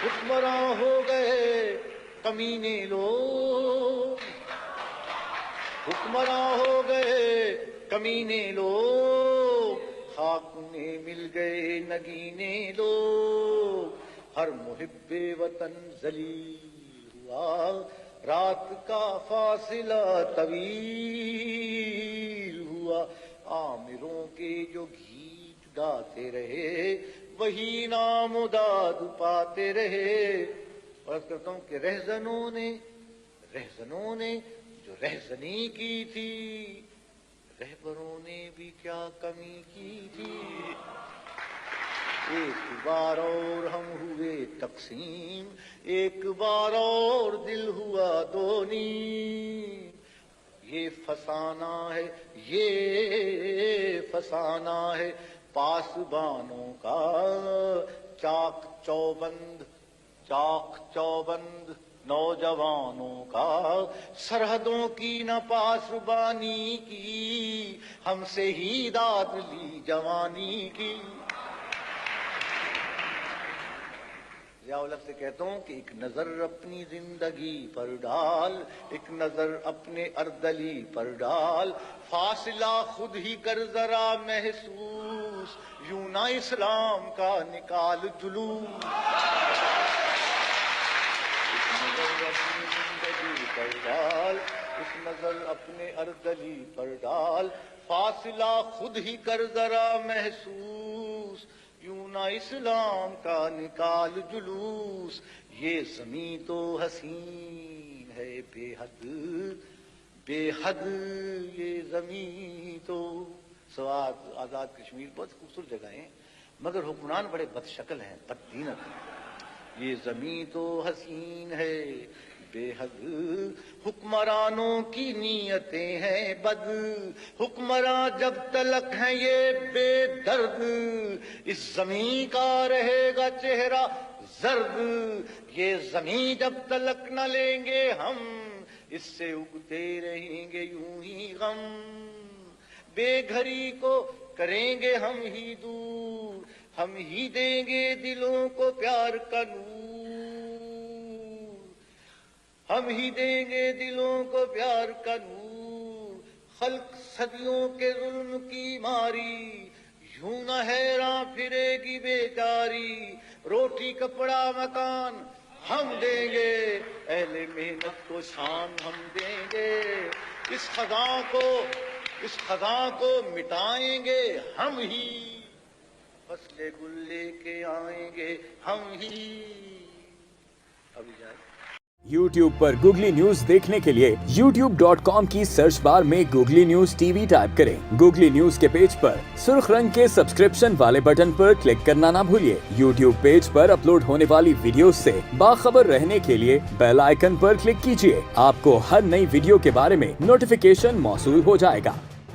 حکمراں ہو گئے کمینے لوگ، حکمراں ہو گئے کمینے لوگ، خاک میں مل گئے نگینے لوگ، ہر محب وطن ذلیل ہوا، رات کا فاصلہ طویل ہوا، آمروں کے جو گیت گاتے رہے وہی نام و داد پاتے رہے۔ عرض کرتا ہوں کہ رہزنوں نے جو رہزنی کی تھی، رہبروں نے بھی کیا کمی کی تھی۔ ایک بار اور ہم ہوئے تقسیم، ایک بار اور دل ہوا دو نیم، یہ فسانہ ہے، یہ فسانہ ہے پاسبانوں کا، چاک چوبند نوجوانوں کا، سرحدوں کی نہ پاسبانی کی، ہم سے ہی داد لی جوانی کی۔ ضیاء الحق سے کہتا ہوں کہ ایک نظر اپنی زندگی پر ڈال، ایک نظر اپنے اردلی پر ڈال، فاصلہ خود ہی کر ذرا محسوس، یوں نہ اسلام کا نکال جلوس۔ اپنی زندگی پر ڈال، اس نظر اپنے اردلی پر ڈال، فاصلہ خود ہی کر ذرا محسوس، یوں نہ اسلام کا نکال جلوس۔ یہ زمین تو حسین ہے بے حد، بے حد یہ زمین تو۔ سوات آزاد کشمیر بہت خوبصورت جگہ ہیں، مگر حکمران بڑے بد شکل ہیں، بددینت ہیں۔ یہ زمین تو حسین ہے بے حد، حکمرانوں کی نیتیں ہیں بد، حکمراں جب تلک ہیں یہ بے درد، اس زمین کا رہے گا چہرہ زرد، یہ زمین جب تلک نہ لیں گے ہم، اس سے اگتے رہیں گے یوں ہی غم، بے گھری کو کریں گے ہم ہی دور، ہم ہی دیں گے دلوں کو پیار کا نور، ہم ہی دیں گے دلوں کو پیار کا نور، خلق صدیوں کے ظلم کی ماری، یوں نہ حیراں پھرے گی بیچاری، روٹی کپڑا مکان ہم دیں گے، اہل محنت کو شان ہم دیں گے، اس خزاں کو مٹائیں گے ہم ہی، فصل گل لے کے آئیں گے ہم ہی۔ ابھی جائے YouTube پر گوگلی نیوز دیکھنے کے لیے youtube.com کی سرچ بار میں googly news T V type کریں۔ گوگلی نیوز کے پیج پر سرخ رنگ کے سبسکرپشن والے بٹن پر کلک کرنا نہ بھولیے۔ YouTube پیج پر اپلوڈ ہونے والی ویڈیوز سے باخبر رہنے کے لیے بیل آئیکن پر کلک کیجیے۔ آپ کو ہر نئی ویڈیو کے بارے میں نوٹیفیکیشن موصول ہو جائے گا۔